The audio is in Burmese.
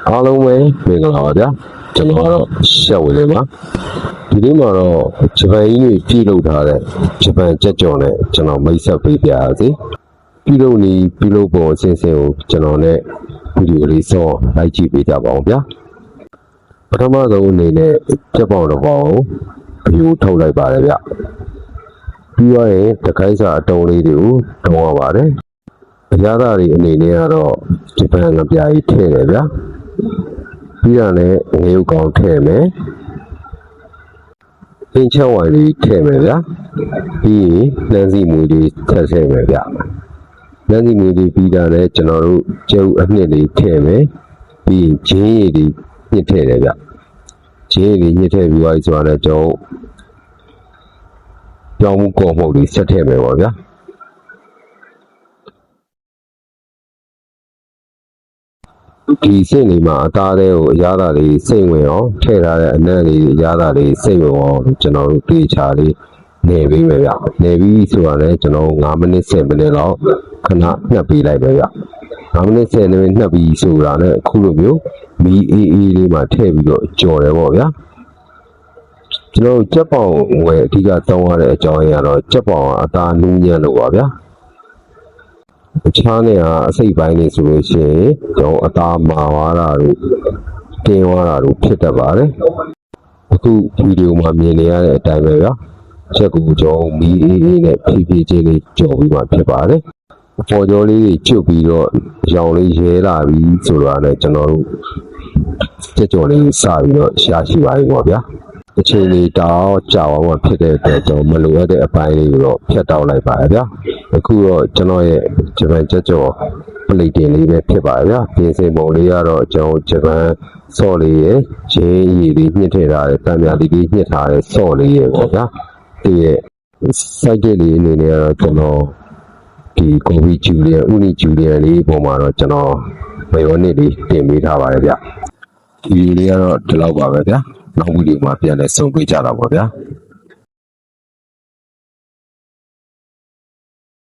အားလုံးပဲမင်္ဂလာပါဗျာကျွန်တော်ကတော့ရှက်ဝင်နေပါဒီနေ့မှာတော့ဂျပန်ကြီးတွေပြုလုပ်ထားတဲ့ဂျပန်ကြက်ကြော်နဲ့ကျွန်တော်မိတ်ဆက်ပေးပြရစီပြုလုပ်ပုံအစဉ်ကိုကျွန်တော်နဲ့ဗီဒီယိုလေးစောလိုက်ကြည့်ပေးကြပါအောင်ဗျာပထမဆုံးအနေနဲ့ကြက်ပေါင်တစ်ပေါင်ကိုအယိုးထုတ်လိုက်ပါတယ်ဗျပြီးတော့ရင်တခိုင်းစာအတုံးလေးတွေကိုတုံးရပါတယ်အရသာတွေအနေနဲ့ကတော့ဂျပန်ငပြားကြီးထည့်တယ်ဗျာပြီးတော့လည်းငရုတ်ကောင်းထည့်မယ်အင်းချက်ဝိုင်လေးထည့်မယ်ဗျာပြီးရင်နှမ်းစီမွေလေးထည့်မယ်ဗျနှမ်းစီမွေလေးပြီးတော့လည်းကျွန်တော်တို့ကျုပ်အနှစ်လေးထည့်မယ်ပြီးရင်ဂျင်းရည်လေးညှစ်ထည့်တယ်ဗျဂျင်းရည်လေးညှစ်ထည့်ပြီးသွားပြီဆိုတော့လည်းကျွန်တော်ကြောင်းမှုကော်မှုလေးဆက်ထည့်မယ်ပေါ့ဗျာဒီစိတ်လေးမှာအသားလေးကိုအရသာလေးစိတ်ဝင်အောင်ထည့်ထားတဲ့အနံ့လေးအရသာလေးစိတ်ဝင်အောင်ကျွန်တော်တို့တေချာလေးနေပြီးပဲဗျနေပြီးဆိုတာလည်းကျွန်တော်9မိနစ်10မိနစ်လောက်ခဏညှပ်ပေးလိုက်ပဲဗျ9မိနစ်10မိနစ်ညှပ်ပြီးဆိုတာနဲ့အခုလိုမျိုးမီအေးအေးလေးမှာထည့်ပြီးတော့ကြော်တယ်ပေါ့ဗျာကျွန်တော်ကြက်ပေါင်ဝယ်အဓိကတောင်းရတဲ့အကြောင်းအရာတော့ကြက်ပေါင်ကအသားနူးညံ့လို့ပါဗျာအခြားနေရာအစိတ်ပိုင်းနေဆိုလို့ရှိရင်ကျွန်တော်အသားမာသွားတာတို့တင်းသွားတာတို့ဖြစ်တတ်ပါတယ်အခုဗီဒီယိုမှာမြင်နေရတဲ့အတိုင်းပဲဗျာချက်ကူကျွန်တော်မီအေးအေးနဲ့ဖြည်းဖြည်းချင်းလေးကြော်ပြီးမှဖြစ်ပါတယ်အပေါ်ကျော်လေးတွေကျွတ်ပြီးတော့ရောင်လေးရဲလာပြီးဆိုတာနဲ့ကျွန်တော်တို့ကြက်ကြော်လေးစပြီးတော့ရှားရှိပါပြီပေါ့ဗျာအချိန်လေးတောင်းကြာအောင်မှဖြစ်တဲ့အတွက်ကျွန်တော်မလိုအပ်တဲ့အပိုင်းလေးကိုတော့ဖြတ်တောက်လိုက်ပါရဗျာအခုတော့ကျွန်တော်ရဲ့ဂျပန်ကြက်ကြော်ပလိတင်လေးပဲဖြစ်ပါဗျာပြင်ဆင်ပုံလေးကတော့ကျွန်တော်ဂျပန်ဆော့လေးရဲ့ဂျင်းရည်လေးညှစ်ထည့်ထားတဲ့တံမြာလေးညှစ်ထားတဲ့ဆော့လေးရဲ့ပေါ့ဗျာဒီရဲ့စိုက်ကလေးအနေနဲ့ကတော့ကျွန်တော်ဒီကော်ဖီဂျူလီယန်ဥနီဂျူလီယန်လေးပုံမှာတော့ကျွန်တော်မေယောနစ်လေးတင်ပေးထားပါတယ်ဗျဒီဗီဒီယိုလေးကတော့ဒီလောက်ပါပဲဗျာနောက်ဗီဒီယိုမှာပြန်လည်ဆုံတွေ့ကြတာပေါ့ဗျာ